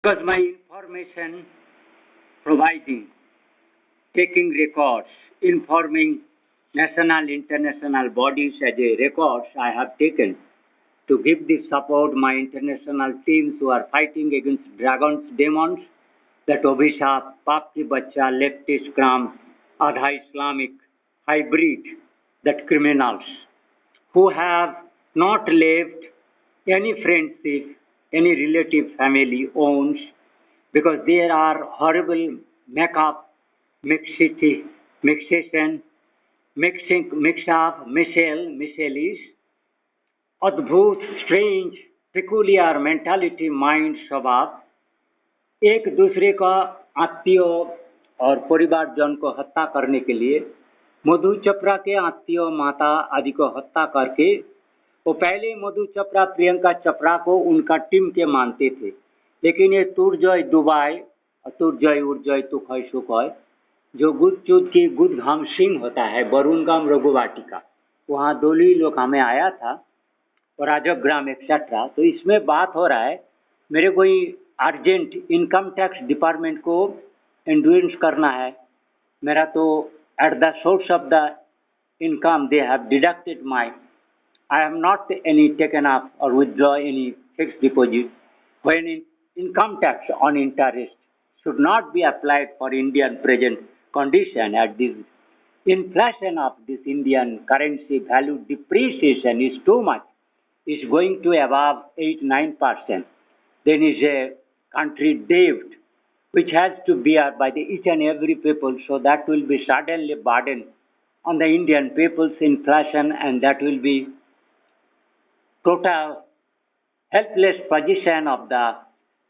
Because my information providing, taking records, informing national, international bodies as a records I have taken to give the support my international teams who are fighting against dragons, demons, that Obhishap, Paap Ki Bachcha, leftist Kram, Adha Islamic, hybrid, that criminals who have not left any friendship, any relative family owns, because there are horrible makeup, mixation, mix-up, Michelle अद्भुत strange peculiar mentality mind स्वभाव एक दूसरे का आत्मीयों और परिवारजन को हत्या करने के लिए मधु चोपड़ा के आत्मीयों माता आदि को हत्या करके वो पहले मधु चोपड़ा प्रियंका चोपड़ा को उनका टीम के मानते थे, लेकिन ये तुरजय दुबई तुरजय उर्जय तुखय सुखय जो गुद चुद की गुद घाम सिंह होता है बरुणगाम रघुवाटिका, वहाँ दोली लोग हमें आया था और राजग्राम एक्सेट्रा। तो इसमें बात हो रहा है मेरे कोई अर्जेंट इनकम टैक्स डिपार्टमेंट को एंडोर्स करना है, मेरा तो at the source of the income they have deducted my, I have not any taken up और withdraw any fixed deposit when income tax on interest should not be applied for Indian present condition at this inflation of this Indian currency value depreciation is too much, is going to above 8-9%. Then is a country debt which has to bear by the each and every people, so that will be suddenly burden on the Indian people's inflation, and that will be total helpless position of the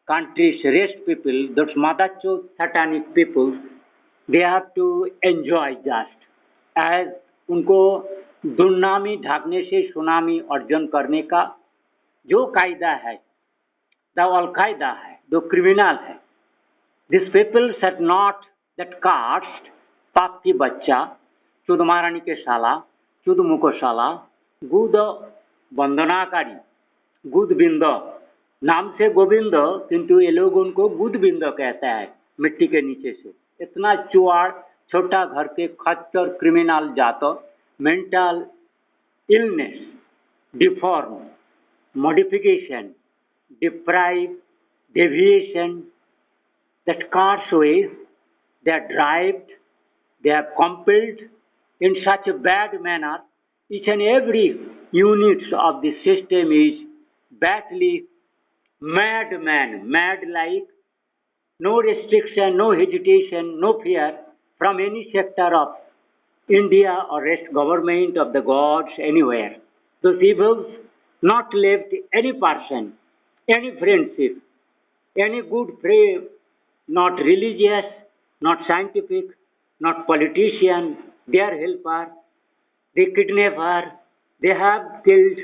country's rest people, those motherchode satanic people, they have to enjoy just as उनको दुर्नामी ढाकने से tsunami अर्जन करने का जो कायदा है, the al Qaeda है, जो criminal है, this people set not that caste पाप की बच्चा चुद महारानी के साला चुद मुकोशाला गुद वंदनाकारी गुद बिंद नाम से गोविंद, किंतु ये लोग उनको गुद बिंद कहता है मिट्टी के नीचे से। इतना चुआड़ छोटा घर के खच्चर क्रिमिनल जातो mental illness, deform, modification, deprive, deviation, that car's ways, they are derived, they are compelled in such a bad manner, each and every unit of the system is badly madman, mad like, no restriction, no hesitation, no fear from any sector of India or rest government of the gods anywhere. Those evils not left any person, any friendship, any good friend, not religious, not scientific, not politician, their helper, the kidnapper, they have killed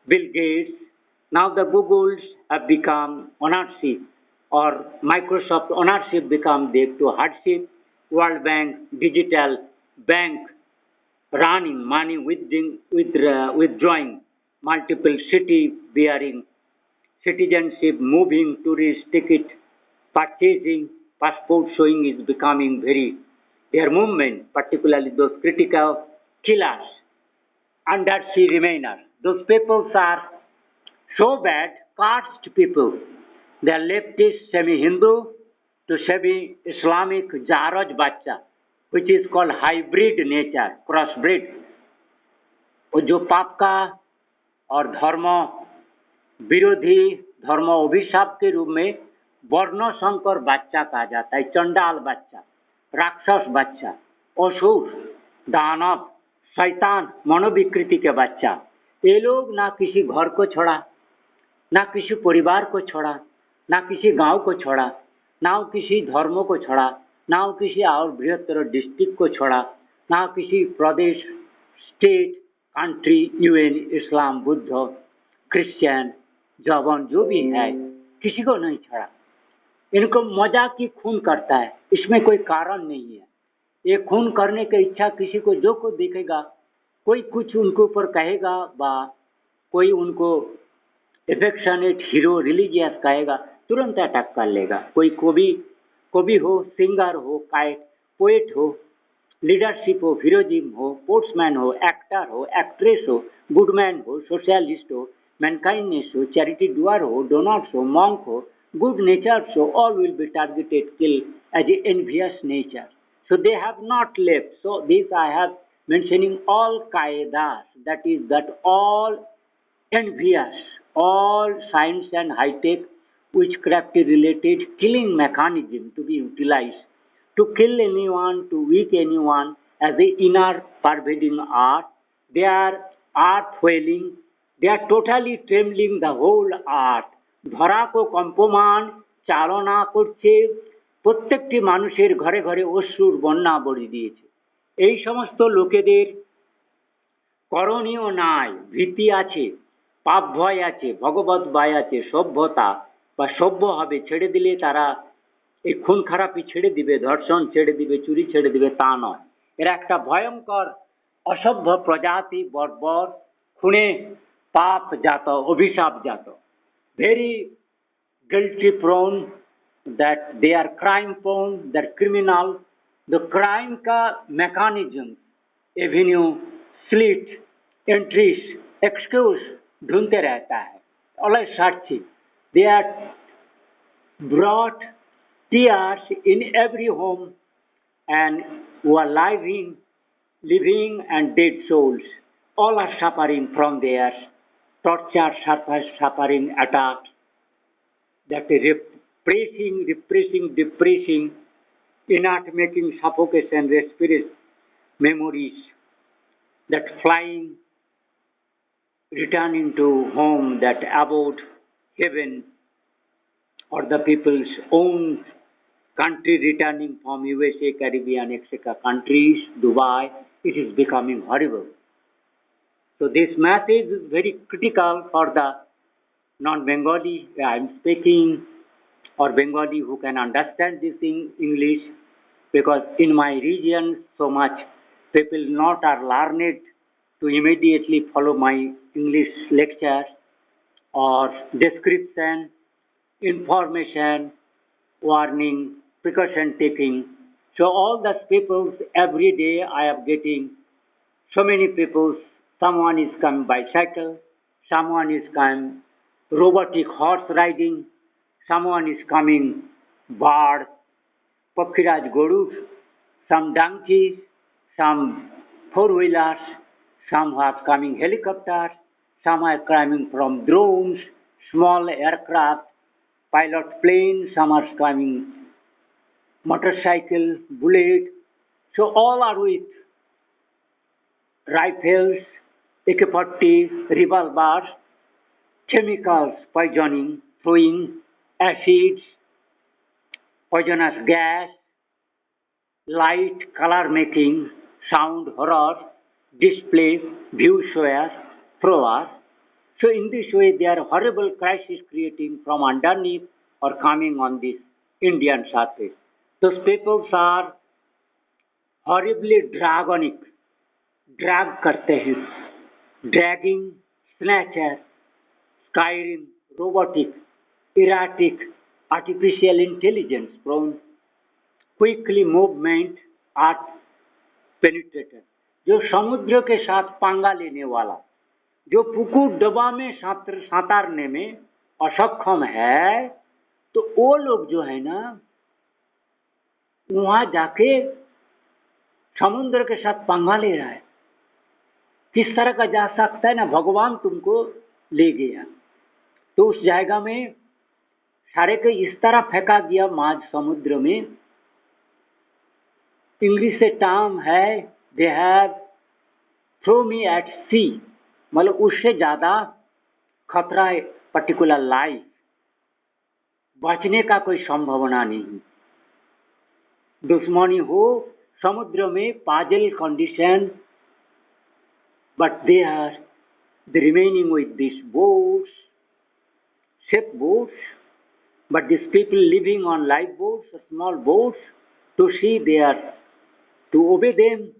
Bill Gates. Now the Googles have become ownership, or Microsoft ownership become to hardship. World Bank, digital bank, running money withdrawing, multiple city bearing, citizenship moving, tourist ticket purchasing, passport showing is becoming very, their movement, particularly those critical killers, undersea remainers. Those peoples are so bad, caste people. They are leftist, semi-Hindu to semi-Islamic Jaraj Bacha, which is called hybrid nature, crossbreed. और जो पाप का और धर्म विरोधी धर्म अभिशाप के रूप में वर्ण संकर बच्चा कहा जाता है, चंडाल बच्चा, राक्षस बच्चा, असुर, दानव, शैतान, मनोविकृति के बच्चा, ये लोग ना किसी घर को छोड़ा, ना किसी परिवार को छोड़ा, ना किसी गांव को छोड़ा, ना किसी धर्म को छोड़ा, ना किसी और बृहत्तर डिस्ट्रिक्ट को छोड़ा, ना किसी प्रदेश, स्टेट, कंट्री, यूएन, इस्लाम, बुद्ध, क्रिश्चियन, जवान जो भी है, किसी को नहीं छोड़ा। इनको मजाक की खून करता है, इसमें कोई कारण नहीं है। ये खून करने की इच्छा किसी को जो को देखेगा, कोई कुछ उनके ऊपर कहेगा, बा कोई उनको एफेक्शनेट हीरो रिलीजियस कहेगा, तुरंत अटैक कर लेगा। कोई कवि हो, सिंगर हो, पोएट हो, लीडरशिप हो, हीरोइज्म हो, स्पोर्ट्समैन हो, एक्टर हो, एक्ट्रेस हो, गुडमैन हो, सोशलिस्ट हो, मैनकाइंडनेस हो, चैरिटी डूअर हो, डोनर्स हो, मॉन्क हो, good natures, so all will be targeted, killed as a envious nature. So they have not left. So this I have mentioning all Qaedas, that all envious, all science and high-tech witchcraft related killing mechanism to be utilized to kill anyone, to weak anyone as the inner pervading art. They are earth wailing, they are totally trembling the whole earth. ধরা কো কম্পমান চালনা করছে, প্রত্যেকটি মানুষের ঘরে ঘরে অশ্রুর বন্যা বড়ি দিয়েছে। এই সমস্ত লোকেদের করণীয় নাই, ভীতি আছে, পাপ ভয় আছে, ভগবত ভয় আছে, সভ্যতা বা সভ্য হবে ছেড়ে দিলে তারা এই খুন খারাপি ছেড়ে দিবে, ধর্ষণ ছেড়ে দিবে, চুরি ছেড়ে দিবে, তা নয়। এরা একটা ভয়ঙ্কর অসভ্য প্রজাতি, বর্বর, খুনে পাপ জাত, অভিশাপ জাত, very guilty prone, that they are crime prone, that criminal. The crime का mechanism, avenue, slit, entries, excuse ढूंढते रहता है, always searching. They are brought tears in every home, and who are living and dead souls, all are suffering from their torture, suffering, attacks, that repressing, depressing, inert making, suffocation, respiration, memories, that flying, returning to home, that abode heaven, or the people's own country, returning from USA, Caribbean, etc. countries, Dubai, it is becoming horrible. So this message is very critical for the non-Bengali I am speaking, or Bengali who can understand this in English, because in my region so much people not are learned to immediately follow my English lecture or description, information, warning, precaution taking. So all the people, every day I am getting so many people. Someone is coming bicycle, someone is coming robotic horse riding, someone is coming bird, Pakiraj Gorus, some donkeys, some four-wheelers, some are coming helicopters, some are coming from drones, small aircraft, pilot plane, some are coming motorcycle, bullet. So all are with rifles, AK-40, revolvers, chemicals, poisoning, throwing acids, poisonous gas, light, color making, sound, horror, display, view share, thrower. So in this way they are horrible crisis creating from underneath or coming on this Indian surface. Those peoples are horribly dragonic, drag करते हैं, dragging, snatcher, Skyrim, robotic, erratic, artificial intelligence prone, quickly movement, art penetrator, जो समुद्र के साथ पंगा लेने वाला, जो पुकुर डबा में साँतारने में असक्षम है, तो वो लोग जो है ना वहाँ जाके समुद्र के साथ पंगा ले रहा है। किस तरह का जा सकता है ना, भगवान तुमको ले गया तो उस जायगा में सारे को इस तरह फेंका दिया माझ समुद्र में। इंग्लिश से टर्म है, they have throw me at sea, मतलब उससे ज्यादा खतरा है पर्टिकुलर लाइफ, बचने का कोई संभावना नहीं। दुश्मनी हो समुद्र में, पाजल condition, but they are remaining with these boats, ship boats, but these people living on lifeboats, small boats, to see they are, to obey them,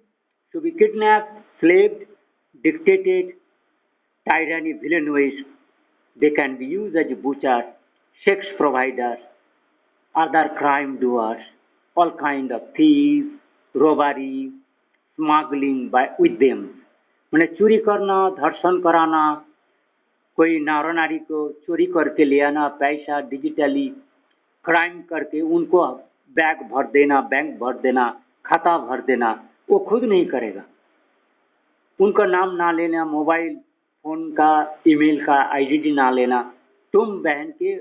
to be kidnapped, slaved, dictated, tyranny, villain ways. They can be used as a butcher, sex providers, other crime doers, all kind of thieves, robbery, smuggling by with them. मैंने चोरी करना, धर्षण कराना, कोई नारो नारी को चोरी करके ले आना, पैसा डिजिटली क्राइम करके उनको बैग भर देना, बैंक भर देना, खाता भर देना, वो खुद नहीं करेगा। उनका नाम ना लेना, मोबाइल फोन का, ईमेल का आईडी ना लेना, तुम बहन के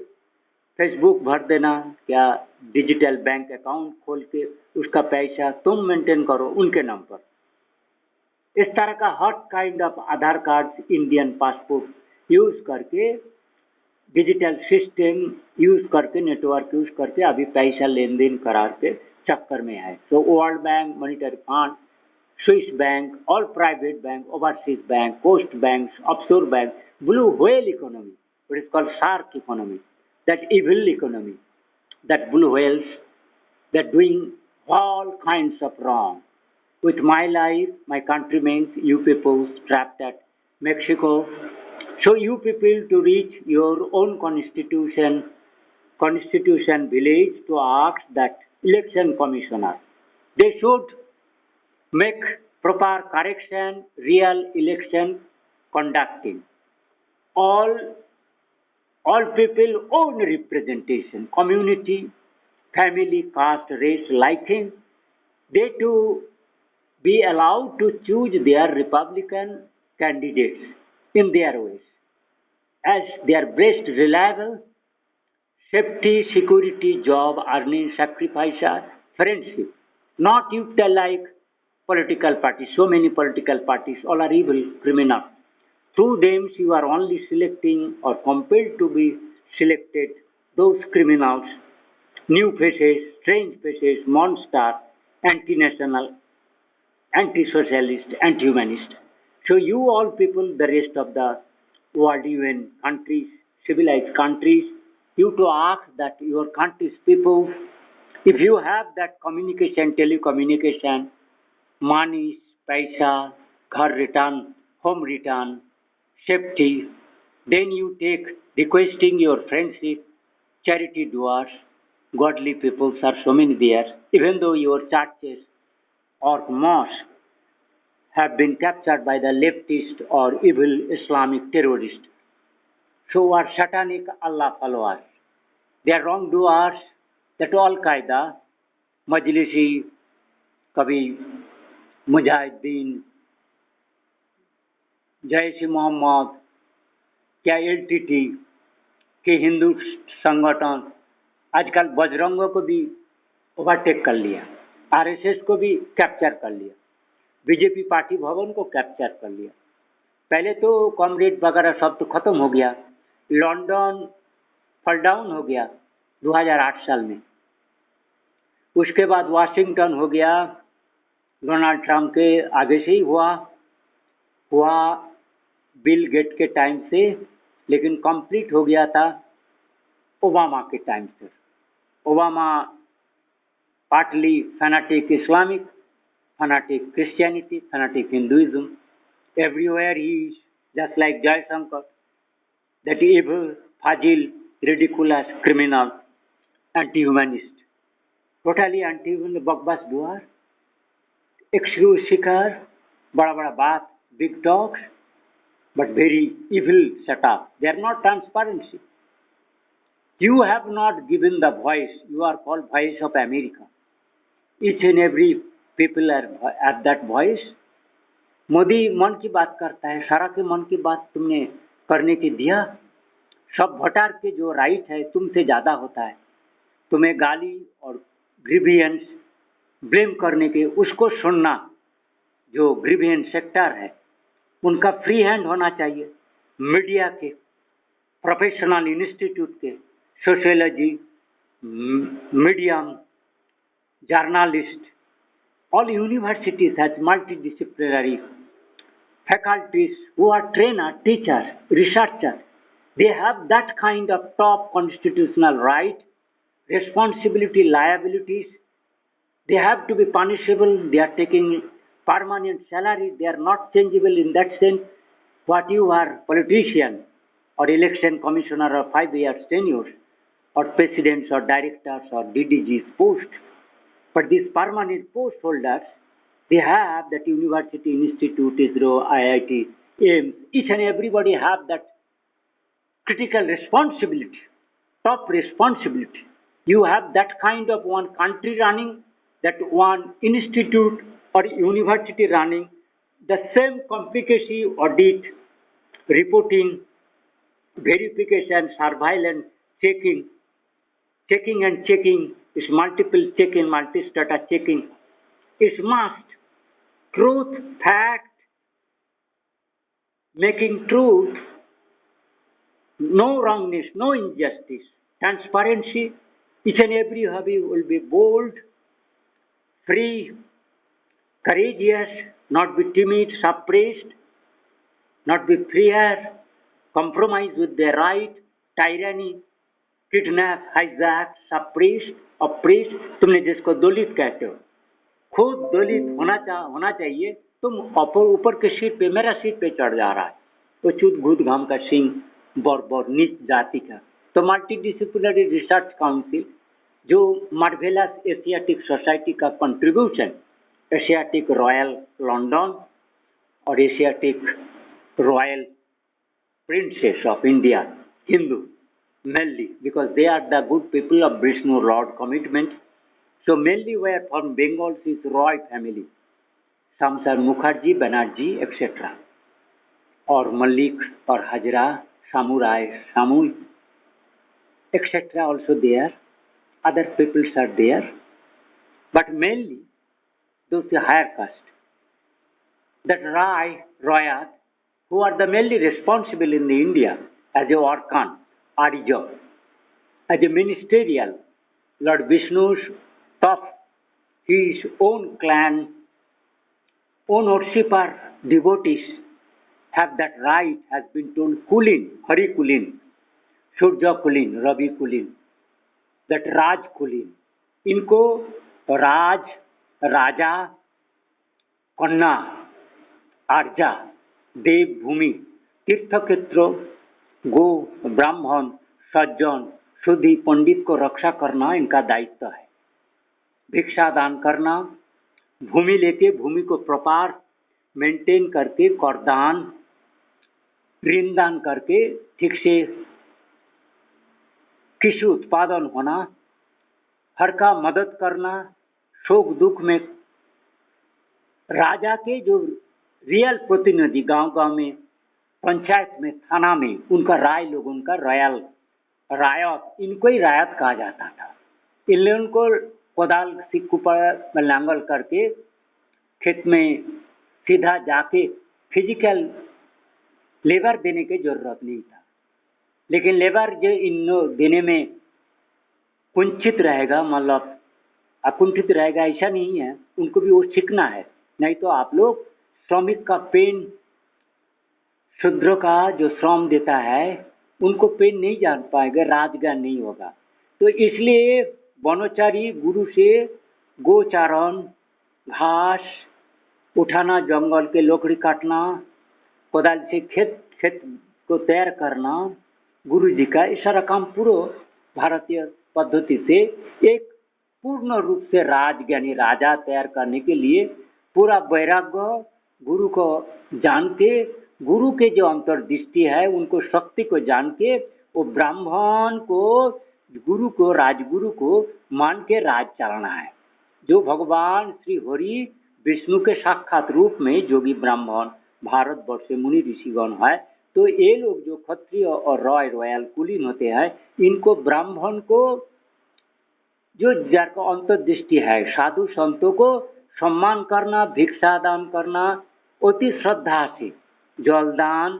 फेसबुक भर देना, क्या डिजिटल बैंक अकाउंट खोल के उसका पैसा तुम मेंटेन करो उनके नाम पर। इस तरह का हर kind of Aadhaar card, Indian passport use करके, डिजिटल सिस्टम यूज करके, नेटवर्क यूज करके अभी पैसा लेन देन करार के चक्कर में है। तो World Bank, monetary fund, Swiss bank, all private bank, overseas bank, coast bank, offshore bank, blue whale economy, it is called shark economy, that evil economy, that blue whales, that doing all kinds of wrong. With my life, my countrymen, you people trapped at Mexico. So you people to reach your own constitution village to ask that election commissioner. They should make proper correction, real election conducting. All people own representation, community, family, caste, race, liking, they too be allowed to choose their Republican candidates in their ways, as their best reliable, safety, security, job, earning, sacrifice, friendship. Not you tell like political parties, so many political parties, all are evil, criminal. Through them, you are only selecting or compelled to be selected those criminals, new faces, strange faces, monster, anti-national, anti-socialist, anti-humanist. So you all people, the rest of the world, even countries, civilized countries, you to ask that your country's people, if you have that communication, telecommunication, money, paisa, ghar return, home return, safety, then you take requesting your friendship, charity doers, godly peoples are so many there, even though your churches or mosques have been captured by the leftist or evil Islamic terrorists. So are satanic Allah followers. They are wrongdoers, that Al Qaeda, Majlisi, Kabi, Mujahideen, Jaish Mohammed, क्या LTT के हिंदू संगठन आजकल बजरंगों को भी overtake कर लिया, RSS को भी कैप्चर कर लिया, बीजेपी पार्टी भवन को कैप्चर कर लिया। पहले तो कॉमरेड वगैरह सब तो खत्म हो गया, लंदन फॉल डाउन हो गया 2008 साल में, उसके बाद वाशिंगटन हो गया, डोनाल्ड ट्रंप के आगे से ही हुआ बिल गेट के टाइम से, लेकिन कंप्लीट हो गया था ओबामा के टाइम से। Obama partly fanatic Islamic, fanatic Christianity, fanatic Hinduism, everywhere he is just like Jaishankar, that evil, fragile, ridiculous, criminal, anti-humanist, totally anti-human, बकवास डुआर, एक्सक्यूज शिकार, बड़ा बड़ा बात, big talks, but very evil setup. They are not transparency. You have not given the voice. You are called voice of America. Each and every people are at that voice. Modi मन की बात करता है, सारा के मन की बात तुमने करने के दिया। सब भटार के जो राइट है तुमसे ज्यादा होता है, तुम्हें गाली और ग्रीवियंस ब्लेम करने के उसको सुनना, जो ग्रीवियंस सेक्टर है उनका फ्री हैंड होना चाहिए। मीडिया के, प्रोफेशनल इंस्टीट्यूट के, sociology, medium, journalist, all universities has multidisciplinary faculties who are trainers, teachers, researchers. They have that kind of top constitutional right, responsibility, liabilities. They have to be punishable. They are taking permanent salary. They are not changeable in that sense. What you are, politician or election commissioner of 5 years, 10 years, or presidents or directors or DDGs post. But these permanent post holders, they have that university, institute, ISRO, IIT, AIMS, each and everybody have that critical responsibility, top responsibility. You have that kind of one country running, that one institute or university running, the same complicacy, audit, reporting, verification, surveillance, checking, checking and checking, is multiple checking, multi-strata checking, is must. Truth, fact, making truth, no wrongness, no injustice, transparency, each and every hobby will be bold, free, courageous, not be timid, suppressed, not be fear, compromise with their right, tyranny, kidnap, hijack, suppressed, oppressed, तुमने जिसको दलित कहते हो, खुद दलित होना चाहिए, तुम ऊपर के सीट पे, मेरा सीट पे चढ़ जा रहा है, तो चुत घूत घाम का सिंह, बौर नीच जाति का। तो मल्टी डिसिप्लिनरी रिसर्च काउंसिल जो मार्वेलस एशियाटिक सोसाइटी का कंट्रीब्यूशन, एशियाटिक रॉयल लंदन और Asiatic royal princess of India, Hindu mainly, because they are the good people of Vishnu Lord commitment. So mainly were from Bengal's Roy family. Some are Mukherjee, Banerjee, etc. Or Malik or Hajra, Samurai, Samui, etc. also there. Other peoples are there. But mainly those higher caste. That Rai, Royat, who are the mainly responsible in the India as a Arkan, Arija, as a ministerial, Lord Vishnu's top, his own clan, own worshipper, devotees have that right, has been told Kulin, Hari Kulin, Surja Kulin, Ravi Kulin, that Raj Kulin. इनको राज, राजा, कन्या, आर्जा, देव भूमि, तीर्थक्षेत्र, गो, ब्राह्मण, सज्जन, शुद्धि, पंडित को रक्षा करना इनका दायित्व है। भिक्षा दान करना, भूमि लेके भूमि को प्रॉपर मेंटेन करके, करदान, ऋण दान करके ठीक से कृषि उत्पादन होना, हर का मदद करना, शोक दुख में राजा के जो रियल प्रतिनिधि गांव-गांव में, पंचायत में, थाना में, उनका राय लोग, उनका रॉयल रायत, इनको ही रायत कहा जाता था। इसलिए उनको कोदाल सिक्कू पर लांगल करके खेत में सीधा जाके फिजिकल लेबर देने की जरूरत नहीं था। लेकिन लेबर जो इन देने में कुंठित रहेगा, मतलब अकुंठित रहेगा, ऐसा नहीं है, उनको भी वो सीखना है। नहीं तो आप लोग श्रमिक का पेन, शूद्र का जो श्रम देता है, उनको पेन नहीं जान पाएगा, राजगार नहीं होगा। तो इसलिए वनोचारी गुरु से गोचारण, घास उठाना, जंगल के लकड़ी काटना, कोदाल से खेत को तैयार करना, गुरु जी का ये सारा काम पूरा भारतीय पद्धति से एक पूर्ण रूप से राजज्ञानी राजा तैयार करने के लिए पूरा वैराग्य गुरु को जान के, गुरु के जो अंतर्दृष्टि है उनको शक्ति को जान के, वो ब्राह्मण को, गुरु को, राजगुरु को मान के राज चलाना है। जो भगवान श्री हरि विष्णु के साक्षात रूप में जोगी ब्राह्मण भारतवर्ष से मुनि ऋषिगण है, तो ये लोग जो क्षत्रिय और रॉयल कुलीन होते हैं, इनको ब्राह्मण को जो जिनका अंतर्दृष्टि है, साधु संतों को सम्मान करना, भिक्षा दान करना, अति श्रद्धा से जलदान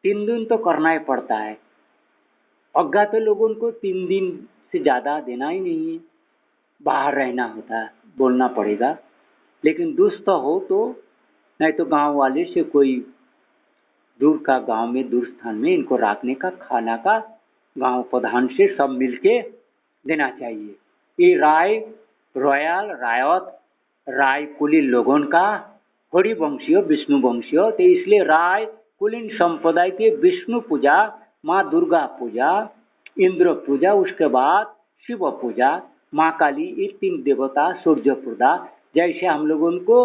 3 दिन तो करना ही पड़ता है। अज्ञात लोगों को 3 दिन से ज़्यादा देना ही नहीं है, बाहर रहना होता है, बोलना पड़ेगा। लेकिन दुष्ट हो तो नहीं तो गांव वाले से कोई दूर का गांव में, दूर स्थान में इनको रखने का, खाना का गांव प्रधान से सब मिलके देना चाहिए। ये राय, रॉयल, रायत, राय कुलीन लोगों का हरिवंशीय, विष्णु वंशीय, तो इसलिए राय कुलीन संप्रदाय के विष्णु पूजा, माँ दुर्गा पूजा इंद्र पूजा, उसके बाद शिव पूजा, माँ काली, ये 3 देवता, सूर्य पूजा, जैसे हम लोग उनको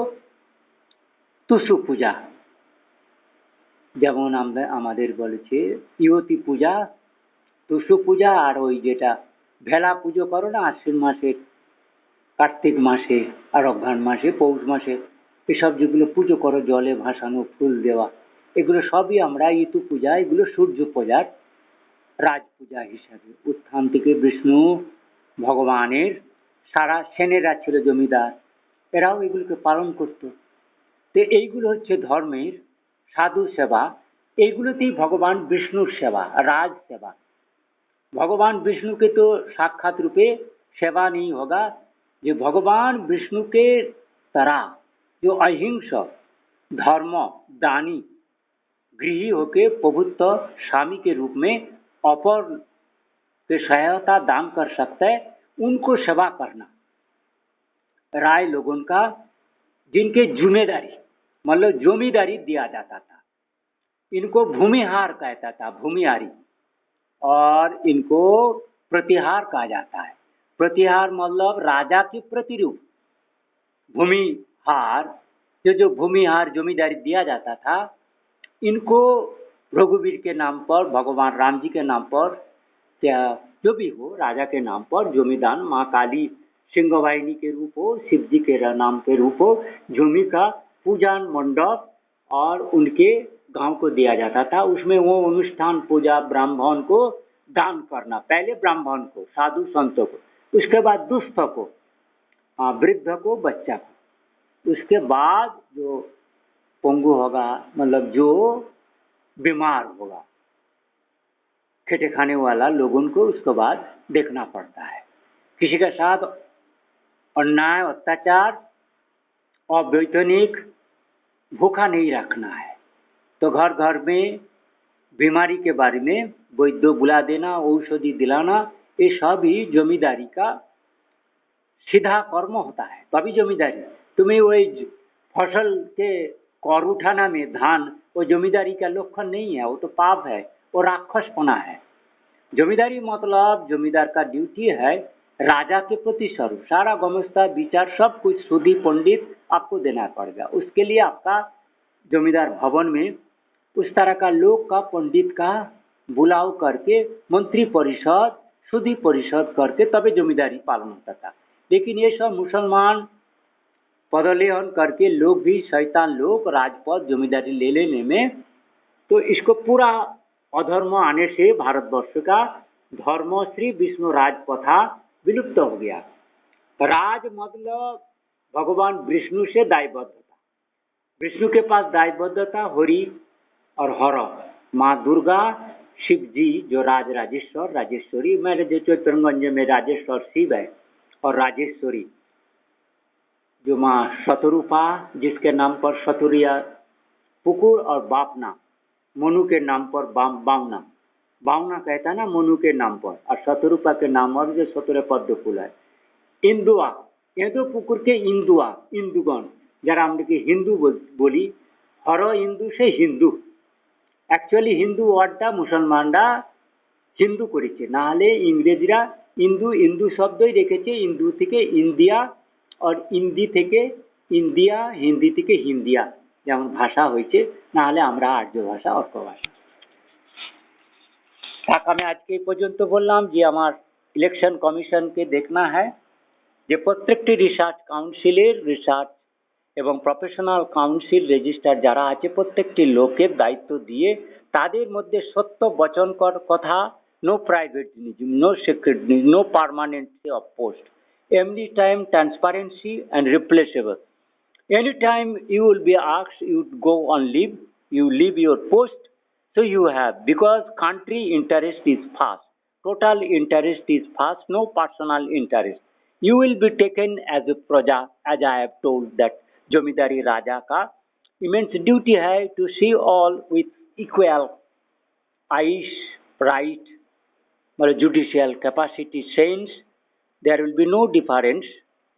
तुसु पूजा, যেমন আমাদের বলেছে ইয়তি পূজা, টুসু পূজা, আর ওই যেটা ভেলা পুজো করো না আশ্বিন মাসে, কার্তিক মাসে, আর অঘ্রাণ মাসে, পৌষ মাসে, এসব যেগুলো পুজো করো, জলে ভাসানো, ফুল দেওয়া, এগুলো সবই আমরা ঋতু পূজা, এগুলো সূর্য পূজার রাজ পূজা হিসাবে। উত্থান থেকে বিষ্ণু ভগবানের সারা সেনেরা ছিল জমিদার, এরাও এগুলোকে পালন করত। তো এইগুলো হচ্ছে ধর্মের সাধু সেবা, এইগুলোতেই ভগবান विष्णुर सेवा, राज सेवा। भगवान विष्णु के तो साक्षात रूपे सेवा नहीं होगा, जो भगवान विष्णु के तरह जो अहिंसक, धर्म दानी, गृही होके प्रभुत्व स्वामी के रूप में अपर के सहायता दान कर सकता है, उनको सेवा करना राय लोगों का, जिनके जिम्मेदारी मतलब जमींदारी दिया जाता था। इनको भूमिहार कहता था, भूमिहारी, और इनको प्रतिहार कहा जाता है। प्रतिहार मतलब राजा की प्रतिरूप। भूमिहार, जो भूमिहार जमींदारी दिया जाता था, इनको रघुवीर के नाम पर, भगवान राम जी के नाम पर, क्या जो भी हो, राजा के नाम पर जमीदान, माँ काली सिंहवाहिनी के रूप हो, शिव जी के नाम के रूप हो, जमी का पूजन मंडप और उनके गांव को दिया जाता था। उसमें वो अनुष्ठान पूजा ब्राह्मण को दान करना, पहले ब्राह्मण को, साधु संतों को, उसके बाद दुष्ट को, वृद्ध को, बच्चा को, उसके बाद जो पंगु होगा मतलब जो बीमार होगा, खेटे खाने वाला लोगों को उसके बाद देखना पड़ता है। किसी के साथ अन्याय अत्याचार अवैतनिक भूखा नहीं रखना है, तो घर घर में बीमारी के बारे में वैद्य बुला देना, औषधि दिलाना, ये सब ही जमींदारी का सीधा कर्म होता है। तभी जमींदारी, तुम्हें वही फसल के कर उठाना में धान, वो जमींदारी का लक्षण नहीं है, वो तो पाप है, वो राक्षसपना है। जमींदारी मतलब जमींदार का ड्यूटी है राजा के प्रति स्वरूप, सारा गमस्ता विचार सब कुछ सुधी पंडित आपको देना पड़ेगा। उसके लिए आपका जमींदार भवन में उस तरह का लोग का, पंडित का बुलाव करके, मंत्री परिषद, सुधी परिषद करके तभी जमींदारी पालन होता था। लेकिन ये सब मुसलमान पदलेहन करके लोग भी, शैतान लोग, राजपद जमींदारी ले लेने में, तो इसको पूरा अधर्म आने से भारतवर्ष का धर्म श्री विष्णु राज प्रथा विलुप्त हो गया। राज मतलब भगवान विष्णु से दायबद्धता, विष्णु के पास दायबद्धता, हरि और हर, माँ दुर्गा, शिव जी जो राजेश्वर राजेश्वरी, मेरे जो चित्रगंज में राजेश्वर शिव है, और राजेश्वरी जो माँ शतरूपा, जिसके नाम पर शतुरिया पुकुर, और बापना मनु के नाम पर बावना, बावना कहता है ना मनु के नाम पर, और शतरूपा के नाम पर जो शतुरे पद्म फूल है। इंदुआ, इंदु पुकुर के इंदुआ, इंदुगण, जरा हम लोग हिंदू बोली, हर हिंदू से हिंदू, एक्चुअली हिंदू वार्डटा मुसलमानरा हिंदू करेছে, না হলে ইংরেজরা হিন্দু হিন্দু শব্দই রেখেছে, হিন্দু থেকে ইন্ডিয়া, और হিন্দি থেকে ইন্ডিয়া, হিন্দি থেকে হিন্দিয়া যেমন ভাষা হয়েছে, না হলে আমরা আর্য ভাষা অর্ক ভাষা। ঢাকা আজকে এই পর্যন্ত বললাম যে আমার ইলেকশন কমিশনকে দেখনা है যে প্রত্যেকটি রিসার্চ কাউন্সিলের রিসার্চ এবং প্রফেশনাল কাউন্সিল রেজিস্টার যারা আছে প্রত্যেকটি লোকের দায়িত্ব দিয়ে তাদের মধ্যে সত্য বচনকর কথা, no privatism, no secretism, no permanency of post, any time transparency and replaceable. Any time you will be asked, you go on leave, you leave your post, so you have, because country interest is first, total interest is first, no personal interest. You will be taken as a praja, as I have told that जमींदारी राजा का immense duty है to see all with equal eyes, right, मतलब judicial capacity sense, there will be no difference,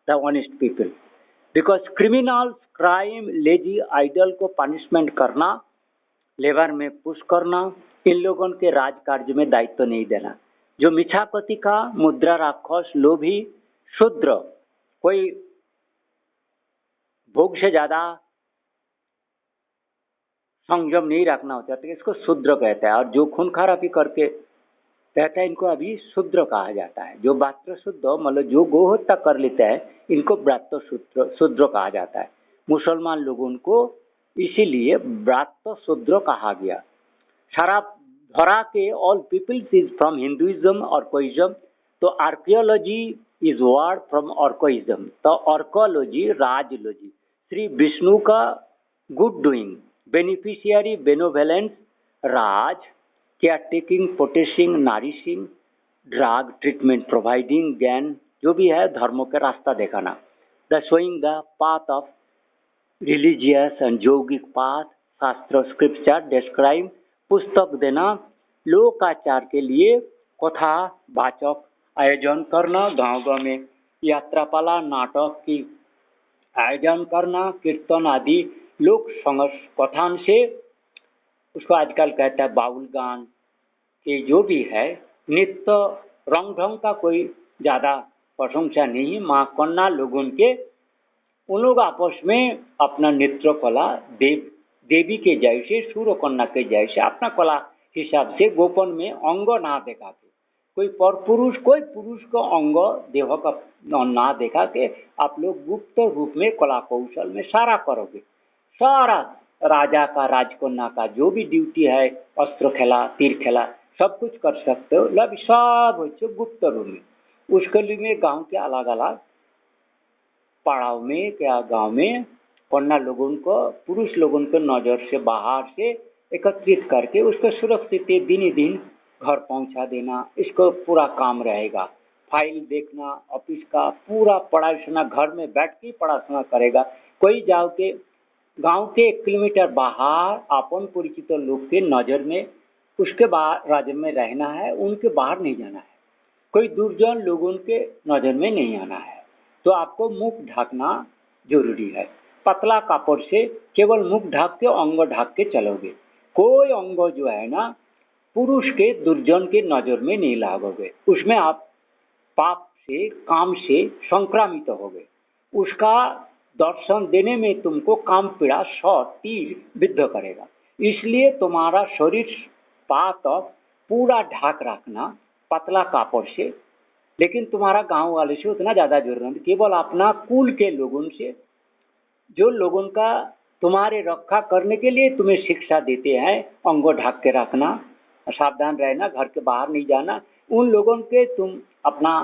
the honest people, because criminals, crime, lazy, idle को punishment करना, labour में push करना, इन लोगों के राज कार्य में दायित्व नहीं देना। जो मिच्छापति का मुद्रा राक्षस लोभी शूद्र, कोई भोग से ज्यादा संयम नहीं रखना होता तो इसको शूद्र कहता है। और जो खून खराबी करके कहता है इनको अभी शूद्र कहा जाता है। जो वात्र शुद्ध मतलब जो गोहत्या कर लेता है इनको व्रात्य शूद्र कहा जाता है। मुसलमान लोगों को इसीलिए व्रात्य शूद्र कहा गया। सारा धरा के all peoples is from Hinduism और कोइज्म, तो आर्कियोलॉजी इज वर्ड फ्रॉम ऑर्कोइज्म, तो ऑर्कोलॉजी राजलॉजी। श्री विष्णु का गुड डूइंग, बेनिफिशियरी बेनोवेलेंस, राज, care taking, पोटेसिंग, नारिशिंग, drug treatment providing, ज्ञान जो भी है धर्मों के रास्ता दिखाना, the showing the path of religious and yogic path, शास्त्र स्क्रिप्चर डिस्क्राइब, पुस्तक देना, लोकाचार के लिए कथा वाचक आयोजन करना, गांव गांव में यात्रापाला नाटक की आयोजन करना, कीर्तन आदि लोक कथान से, उसको आजकल कहता है बाउल गान के जो भी है, नित्य रंग ढंग का कोई ज़्यादा प्रशंसा नहीं। माँ कन्या लोगों के उन लोग आपस में अपना नृत्य कला देवी के जैसे सूर्य कन्या के जैसे अपना कला हिसाब से गोपन में अंग ना देखा के, कोई पुरुष को अंग देह का ना देखा के आप लोग गुप्त रूप में कला कौशल में सारा करोगे। सारा राजा का राजकन्या का जो भी ड्यूटी है, अस्त्र खेला तीर खेला सब कुछ कर सकते हो, लब सब हो गुप्त रूप में। उसके लिए गांव के अलग अलग पड़ाव में क्या गांव में कन्या लोगों को पुरुष लोगों को नज़र से बाहर से एकत्रित करके उसको सुरक्षित दिन दिन घर पहुंचा देना, इसको पूरा काम रहेगा। फाइल देखना, ऑफिस का पूरा पढ़ाई सुना, घर में बैठ के पढ़ा सुना करेगा। कोई जाओ के गांव के 1 किलोमीटर बाहर अपन परिचित लोग के नज़र में उसके बाहर राज्य में रहना है, उनके बाहर नहीं जाना है, कोई दुर्जन लोगों के नज़र में नहीं आना है। तो आपको मुख ढकना जरूरी है। पतला कापड़ से केवल मुख ढक के अंग ढक के चलोगे, कोई अंग जो है ना पुरुष के दुर्जन के नज़र में नहीं लागोगे, उसमें आप पाप से काम से संक्रामित होगे। उसका दर्शन देने में तुमको काम पीड़ा शौच तीर विद्ध करेगा। इसलिए तुम्हारा शरीर पात पूरा ढक रखना पतला कापड़ से, लेकिन तुम्हारा गांव वाले से उतना ज़्यादा जरूरत नहीं, केवल अपना कुल के लोगों से, जो लोगों का तुम्हारे रक्षा करने के लिए तुम्हें शिक्षा देते हैं अंगो ढक के रखना, सावधान रहना, घर के बाहर नहीं जाना, उन लोगों के तुम अपना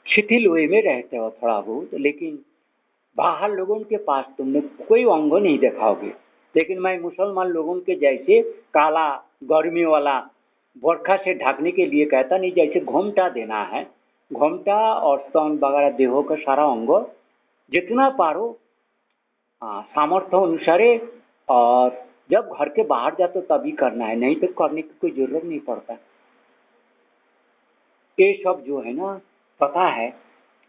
शिथिल हुए में रहते हो थोड़ा बहुत, लेकिन बाहर लोगों के पास तुमने कोई अंग नहीं दिखाओगे। लेकिन मैं मुसलमान लोगों के जैसे काला गर्मी वाला बरखा से ढकने के लिए कहता नहीं, जैसे घोमटा देना है, घोमटा और स्तन वगैरह देहों का सारा अंग जितना पारो सामर्थ्य अनुसार, और जब घर के बाहर जाते तभी करना है, नहीं तो करने की कोई जरूरत नहीं पड़ता। ये सब जो है ना पता है,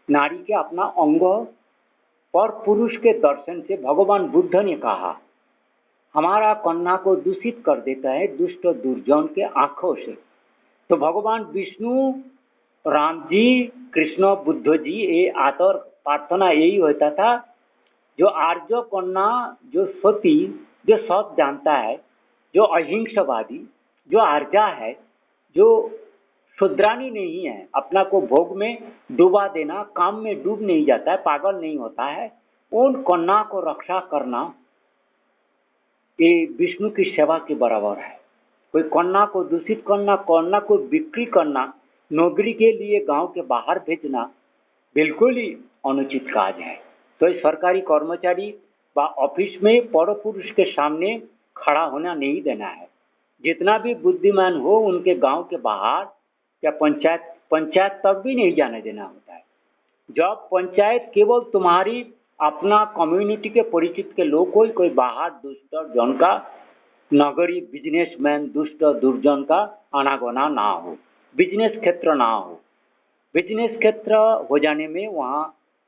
नारी के अपना अंग और पुरुष के दर्शन से भगवान बुद्ध ने कहा हमारा कन्या को दूषित कर देता है दुष्ट दुर्जन के आंखों से। तो भगवान विष्णु, राम जी, कृष्ण, बुद्ध जी ये आतर प्रार्थना यही होता था, जो आर्य कन्या, जो सती, जो सब जानता है, जो अहिंसवादी, जो आर्या है, जो शुद्रानी नहीं है, अपना को भोग में डूबा देना, काम में डूब नहीं जाता है, पागल नहीं होता है, उन कन्या को रक्षा करना ये विष्णु की सेवा के बराबर है। कोई कन्या को दूषित करना, कन्या को बिक्री करना, नौकरी के लिए गांव के बाहर भेजना बिल्कुल ही अनुचित काज है। तो इस सरकारी कर्मचारी व ऑफिस में पर पुरुष के सामने खड़ा होना नहीं देना है। जितना भी बुद्धिमान हो उनके गांव के बाहर या पंचायत तक भी नहीं जाने देना होता है। जब पंचायत केवल तुम्हारी अपना कम्युनिटी के परिचित के लोग, कोई बाहर दुष्ट जन का, नगरी बिजनेसमैन दुष्ट दुर्जन का आनागोना ना हो, बिजनेस क्षेत्र ना हो। बिजनेस क्षेत्र हो जाने में वहाँ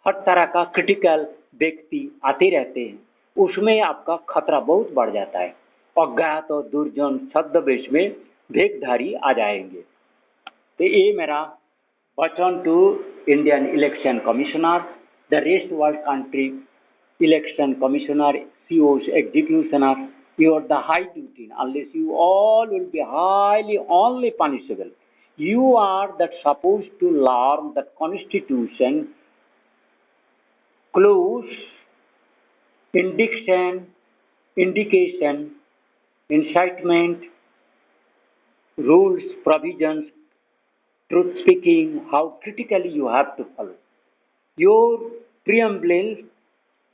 हर तरह का क्रिटिकल व्यक्ति आते रहते हैं, उसमें आपका खतरा बहुत बढ़ जाता है। अज्ञात और दुर्जन छद्मवेश में भेषधारी आ जाएंगे। तो ये मेरा वचन to Indian election commissioner, the rest world country election commissioner, COs, executioner, you are the high duty, unless you all will be highly only punishable. You are that supposed to learn that constitution, clues, indication, incitement, rules, provisions, truth speaking, how critically you have to follow. Your preamble,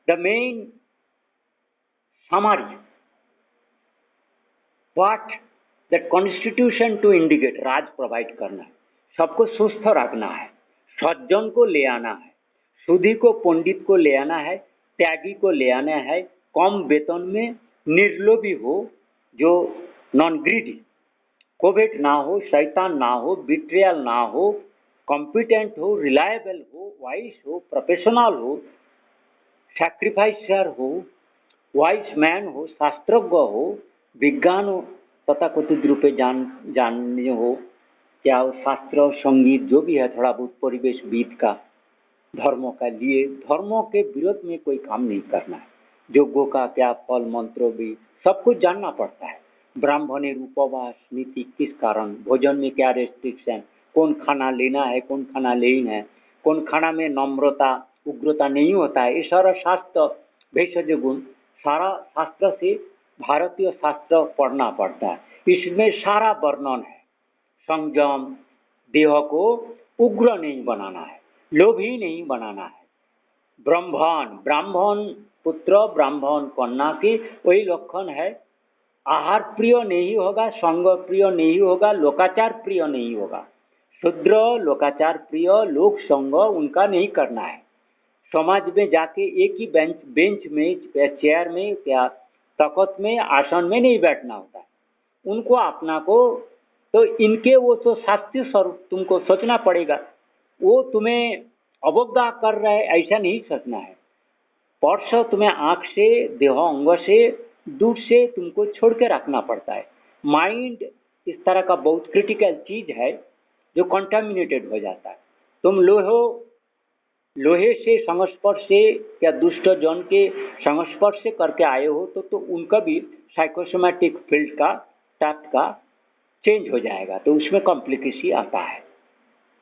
the main summary, what that constitution to indicate, Raj provide करना है, सबको सुस्थ रखना है, सज्जन को ले आना है, सुधी को पंडित को ले आना है, त्यागी को ले आना है, कम वेतन में निर्लोभी हो, जो नॉन ग्रीडी, कोवेट ना हो, शैतान ना हो, बिट्रियल ना हो, कॉम्पिटेंट हो, रिलायबल हो, वाइस हो, प्रोफेशनल हो, सैक्रिफाइसर हो, वाइस मैन हो, शास्त्रज्ञ हो, विज्ञान हो, तथाकथित रूपे जानने हो, क्या वो शास्त्र संगीत जो भी है थोड़ा बहुत परिवेशविद का, धर्मों का लिए, धर्मों के विरोध में कोई काम नहीं करना है, योगों का क्या फल मंत्रों भी सब कुछ जानना पड़ता है, ब्राह्मणी उपवास नीति किस कारण, भोजन में क्या रेस्ट्रिक्शन, कौन खाना लेना है, कौन खाना लेना है, कौन खाना में नम्रता उग्रता नहीं होता है, ये सारा शास्त्र भेषज गुण सारा शास्त्र से भारतीय शास्त्र पढ़ना पड़ता है, इसमें सारा वर्णन है। संयम, देह को उग्र नहीं बनाना है, लोभी नहीं बनाना है, ब्राह्मण पुत्र ब्राह्मण कन्या की वही लक्षण है, आहार प्रिय नहीं होगा, संग प्रिय नहीं होगा, लोकाचार प्रिय नहीं होगा, शूद्र लोकाचार प्रिय, लोक संग उनका नहीं करना है, समाज में जाके एक ही बेंच में या चेयर में या तख्त में आसन में नहीं बैठना होता है, उनको अपना को तो इनके वो तो शास्त्रीय स्वरूप तुमको सोचना पड़ेगा, वो तुम्हें अवज्ञा कर रहा है ऐसा नहीं सोचना है, स्पर्श तुम्हें आँख से देह अंग से दूर से तुमको छोड़ के रखना पड़ता है। माइंड इस तरह का बहुत क्रिटिकल चीज है जो कंटामिनेटेड हो जाता है। तुम लोहे से संस्पर्श से या दुष्ट जन के संस्पर्श से करके आए हो तो उनका भी साइकोसोमैटिक फील्ड का टाइप का चेंज हो जाएगा, तो उसमें कॉम्प्लिकेसी आता है।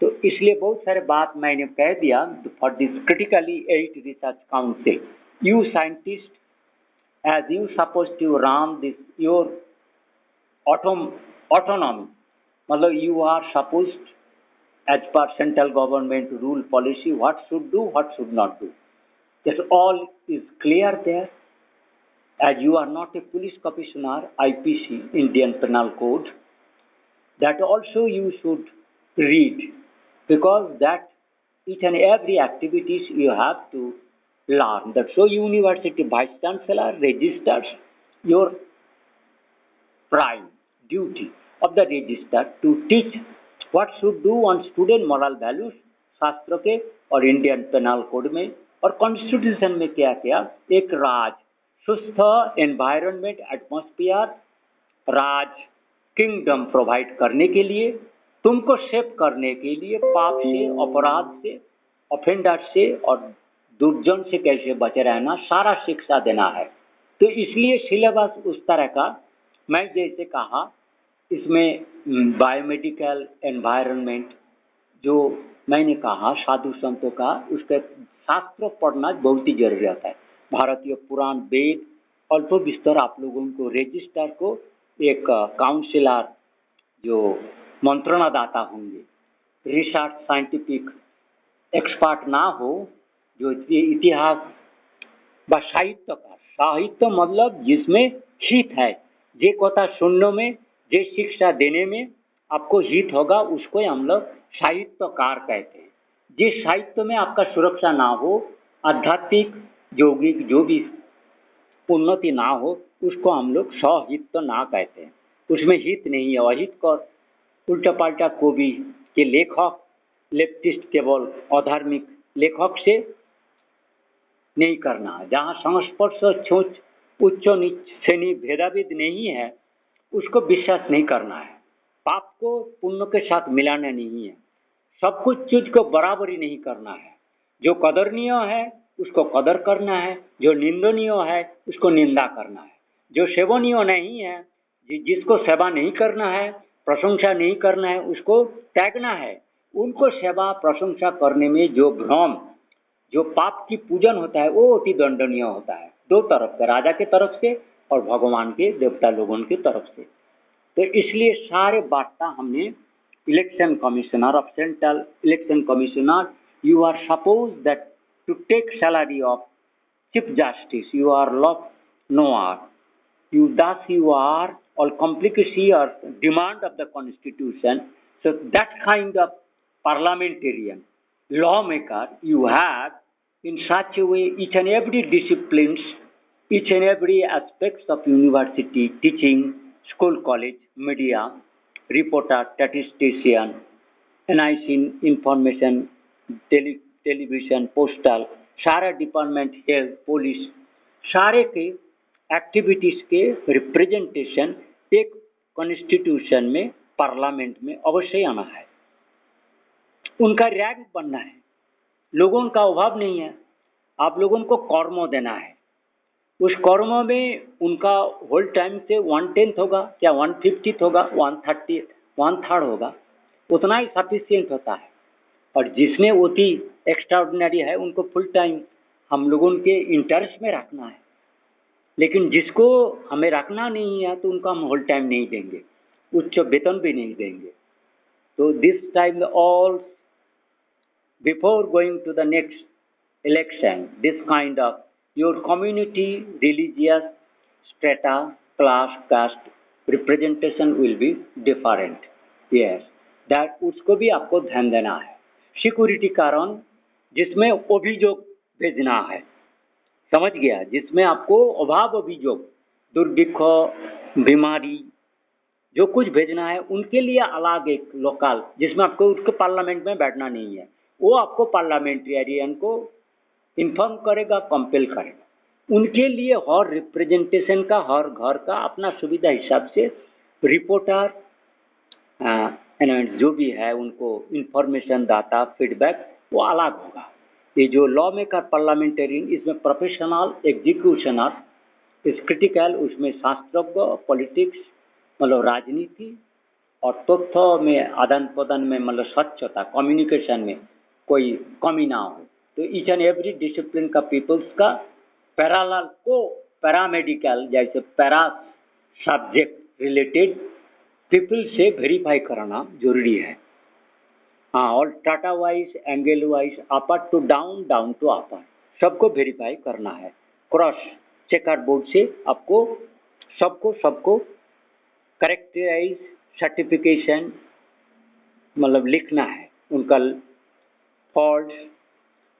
तो इसलिए बहुत सारे बात मैंने कह दिया for this critically 8 research council, you scientist as you supposed to run this your autonomy, मतलब you are supposed as per central government rule policy what should do, what should not do, that all is clear there. As you are not a police commissioner, IPC Indian Penal Code, that also you should read, because that each and every activities you have to learn. That's so university vice chancellor registers your prime duty of the register to teach what should do on student moral values, शास्त्र के और Indian panel code में और constitution में क्या क्या, एक राज सुस्थ environment atmosphere, राज kingdom provide करने के लिए, तुमको सेव करने के लिए, पाप से, अपराध से, ऑफेंडर से और दुर्जन से कैसे बचे रहना, सारा शिक्षा देना है। तो इसलिए सिलेबस उस तरह का, मैं जैसे कहा इसमें बायोमेडिकल एनवायरनमेंट जो मैंने कहा साधु संतों का, उसके शास्त्र पढ़ना बहुत ही जरूरत है। भारतीय पुराण वेद अल्प विस्तार आप लोगों को रजिस्टर को एक काउंसिलर जो मंत्रणा दाता होंगे, रिसर्च साइंटिफिक एक्सपर्ट ना हो, जो इतिहास व साहित्य का, साहित्य मतलब जिसमें हित है, जे कथा सुनने में, जे शिक्षा देने में आपको हित होगा, उसको हम लोग साहित्यकार कहते हैं। जिस साहित्य में आपका सुरक्षा ना हो, आध्यात्मिक यौगिक जो भी उन्नति ना हो, उसको हम लोग साहित्य ना कहते हैं, उसमें हित नहीं है। अहित कर उल्टा पाल्टा को भी के लेखक लेफ्टिस्ट केवल अधार्मिक लेखक से नहीं करना, जहाँ संस्पर्श छोच उच्च नीच श्रेणी भेदाभेद नहीं है उसको विश्वास नहीं करना है। पाप को पुण्य के साथ मिलाना नहीं है, सब कुछ चीज को बराबरी नहीं करना है। जो कदरनीय है उसको कदर करना है, जो निंदनीय है उसको निंदा करना है, जो सेवनीय नहीं है, जिसको सेवा नहीं करना है, प्रशंसा नहीं करना है, उसको त्यागना है। उनको सेवा प्रशंसा करने में जो भ्रम, जो पाप की पूजन होता है वो अति दंडनीय होता है, दो तरफ से, राजा के तरफ से और भगवान के देवता लोगों की तरफ से। तो इसलिए सारे वार्ता हमने election commissioner of central election commissioner, you are suppose that to take salary of chief justice, you are law no R, you thus you are all complicacy or demand of the constitution. So that kind of parliamentarian lawmaker you have in such a way, each and every disciplines, each and every aspects of university, teaching, school, college, media, reporter, statistician, analyzing information, television, postal, सारा department, health, police, सारे के activities के representation एक constitution में, parliament में अवश्य आना है। उनका रैंक बनना है। लोगों का अभाव नहीं है, आप लोगों को कर्म देना है। उस कर्म में उनका होल टाइम से 1/10 होगा, क्या 1/50 होगा, 1/30, 1/3 होगा, उतना ही सफिशियंट होता है। और जिसने अति एक्स्ट्राऑर्डिनरी है उनको फुल टाइम हम लोगों के इंटरेस्ट में रखना है। लेकिन जिसको हमें रखना नहीं है तो उनको हम होल टाइम नहीं देंगे, उच्च वेतन भी नहीं देंगे। तो this time all before going to the next election, this kind of your community, religious strata, class, caste representation will be different. Yes, that उसको भी आपको ध्यान देना है। सिक्योरिटी कारण जिसमें अभियोग भेजना है, समझ गया, जिसमें आपको अभाव अभियोग, दुर्भिक्ष, बीमारी, जो कुछ भेजना है उनके लिए अलग एक लोकल, जिसमें आपको उसके पार्लियामेंट में बैठना नहीं है, वो आपको पार्लियामेंटेरियन को इन्फॉर्म करेगा, कंपेल करेगा। उनके लिए हर रिप्रेजेंटेशन का, हर घर का अपना सुविधा हिसाब से रिपोर्टर जो भी है उनको इंफॉर्मेशन, डाटा, फीडबैक वो अलग होगा। ये जो लॉ मेकर पार्लियामेंटेरियन, इसमें प्रोफेशनल, एग्जीक्यूशनर इस क्रिटिकल, उसमें शास्त्रज्ञ, पॉलिटिक्स मतलब राजनीति और तथ्य में आदान प्रदान में मतलब स्वच्छता, कम्युनिकेशन में कोई कमी ना हो। तो ईच एंड एवरी डिसिप्लिन का पीपल्स का पैरालल को पैरामेडिकल जैसे पैरा सब्जेक्ट रिलेटेड पीपल से वेरीफाई कराना जरूरी है। हाँ, और data wise, angle wise, upper to down, down to upper, सबको वेरीफाई करना है। क्रॉस चेकर बोर्ड से आपको सबको करेक्टराइज सर्टिफिकेशन मतलब लिखना है, उनका फॉल्ट,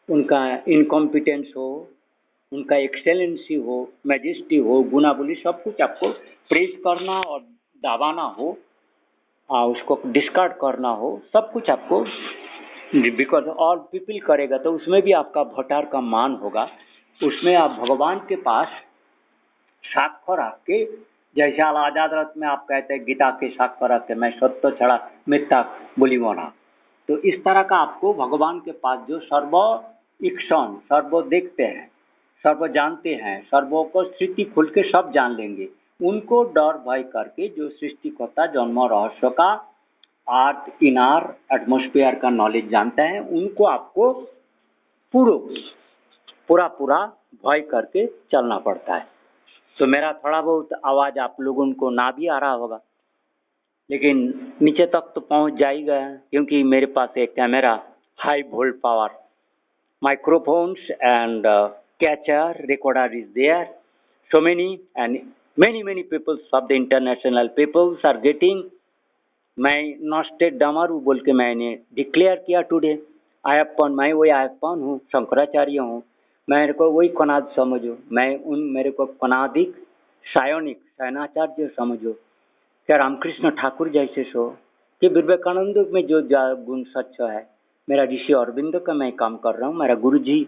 उनका इनकॉम्पिटेंस हो, उनका एक्सेलेंसी हो, मैजेस्टी हो, गुनाबुली, सब कुछ आपको प्रेज करना और दबाना हो, उसको डिस्कार्ड करना हो, सब कुछ आपको, बिकॉज ऑल पीपल करेगा तो उसमें भी आपका भोटार का मान होगा। उसमें आप भगवान के पास साक्षर रख के, जैसे आजाद रथ में आप कहते हैं गीता के साक्षर रख के मैं सत्य छड़ा मिथ्या बोलिबो ना, तो इस तरह का आपको भगवान के पास जो सर्व इक्शन, सर्व देखते हैं, सर्व जानते हैं, सर्वों को सृष्टि खुल के सब जान लेंगे, उनको डर भय करके जो सृष्टिकर्ता जन्म रहस्य का अर्थ इनर एटमॉस्फेयर का नॉलेज जानते हैं, उनको आपको पूरा भय करके चलना पड़ता है। तो मेरा थोड़ा बहुत आवाज़ आप लोगों को ना भी आ रहा होगा, लेकिन नीचे तक तो पहुंच जाएगा, क्योंकि मेरे पास एक camera, high volt power microphones and catcher recorder is there. So many peoples of the international peoples are getting. मैं नॉस्टेड डमरू बोल के मैंने डिक्लेयर किया टुडे। आयप्पन, मैं वही आयप्पन हूँ, शंकराचार्य हूँ, मेरे को वही कनाद समझो, मेरे को कनादिक सायोनिक सायनाचार्य समझो, क्या रामकृष्ण ठाकुर जैसे सो, कि विवेकानंद में जो गुण सच है, मेरा ऋषि अरविंद का मैं काम कर रहा हूँ, मेरा गुरु जी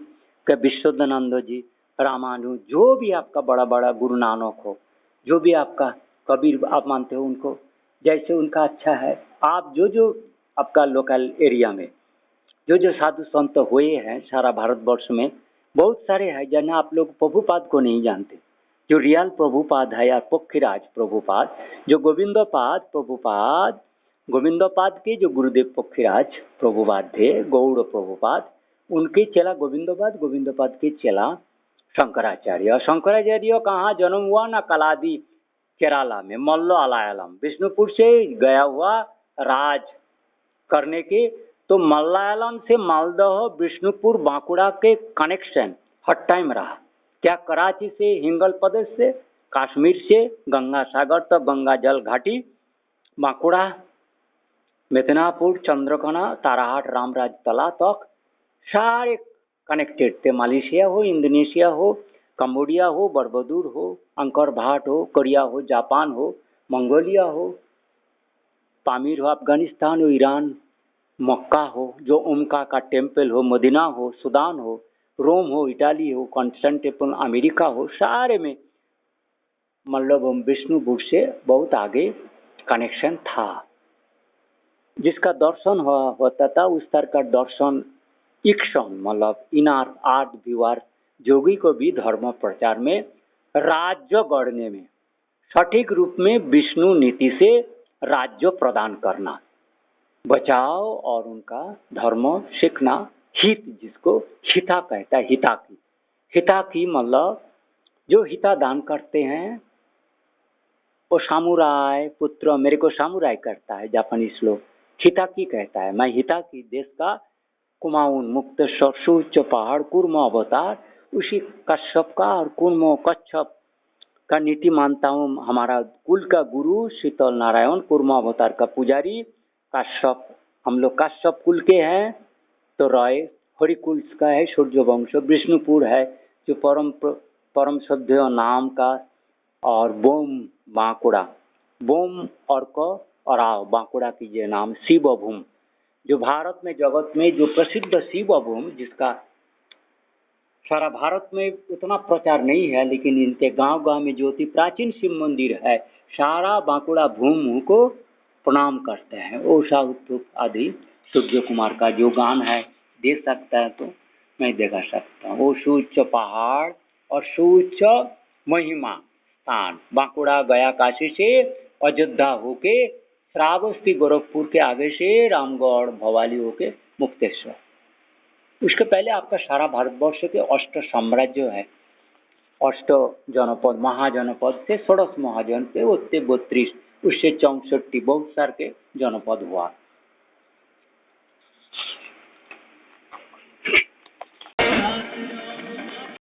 का विश्वदानंद जी, रामानु, जो भी आपका बड़ा गुरु नानक हो, जो भी आपका कबीर आप मानते हो उनको, जैसे उनका अच्छा है। आप जो जो आपका लोकल एरिया में जो जो साधु संत हुए हैं सारा भारतवर्ष में, बहुत सारे हैं जहाँ आप लोग प्रभुपाद को नहीं जानते। जो रियल प्रभुपाद है या पक्षीराज प्रभुपाद, जो गोविंदोपाद के जो गुरुदेव पक्षीराज प्रभुपाद थे, गौड़ प्रभुपाद, उनके चेला गोविंदोपाद के चेला शंकराचार्य। शंकराचार्य कहाँ जन्म हुआ ना, कलादी केरला में, मल्लो अलायलम, विष्णुपुर से गया हुआ राज करने के। तो मलयालम से मालदह, विष्णुपुर, बांकुड़ा के कनेक्शन हर टाइम रहा। क्या कराची से, हिंगल प्रदेश से, कश्मीर से, गंगा सागर तक, गंगा जल घाटी, बांकुड़ा, मिदनापुर, चंद्रकोना, ताराहाट, रामराज तला तक सारे कनेक्टेड थे। मलेशिया हो, इंडोनेशिया हो, कंबोडिया हो, बरबदूर हो, अंकर भाट हो, कोरिया हो, जापान हो, मंगोलिया हो, पामीर हो, अफगानिस्तान हो, ईरान, मक्का हो, जो उमका का टेम्पल हो, मदीना हो, सूडान हो, रोम हो, इटाली हो, कॉन्स्टेंटिनोपल अमेरिका हो, सारे में मतलब विष्णुपुर से बहुत आगे कनेक्शन था। जिसका दर्शन होता था उस तरह का दर्शन इक्शन मतलब इनार आर्ट व्यूअर जोगी को भी धर्म प्रचार में राज्य गढ़ने में सटीक रूप में विष्णु नीति से राज्य प्रदान करना, बचाव और उनका धर्म सीखना, हित जिसको हिता कहता है, हिता की मतलब जो हिता दान करते हैं वो सामुराई पुत्र, मेरे को सामुराई करता है जापानीज लोग, हिताकी कहता है। मैं हिताकी देश का कुमाऊन मुक्त सुउच्च पहाड़ कूर्म अवतार उसी कश्यप का और कूर्म कच्छप का नीति मानता हूँ। हमारा कुल का गुरु शीतल नारायण कूर्म अवतार का पुजारी कश्यप, हम लोग कश्यप कुल के हैं। तो राय हरिकुल का है सूर्यवंश, विष्णुपुर है जो परम श्रद्धेय नाम का, और बोम बांकुड़ा, बोम और को और आओ बांकुड़ा कीजिए नाम शिवभूम, जो भारत में जगत में जो प्रसिद्ध शिवभूम जिसका सारा भारत में उतना प्रचार नहीं है, लेकिन इनके गांव गांव में जो अति प्राचीन शिव मंदिर है सारा बांकुड़ा भूम को प्रणाम करते हैं। ओषा उत्तुप आदि सूर्य कुमार का जो गान है दे सकता है तो मैं देखा सकता हूँ। वो सुउच्च पहाड़ और सुउच्च महिमा स्थान बांकुड़ा गया काशी से अयोध्या होके श्रावस्ती गोरखपुर के आगे से रामगढ़ भवाली होके मुक्तेश्वर। उसके पहले आपका सारा भारतवर्ष के अष्ट साम्राज्य है, अष्ट जनपद महाजनपद से 16 महाजन से उत्ते 32 उससे 64 बहुत सारे के जनपद हुआ।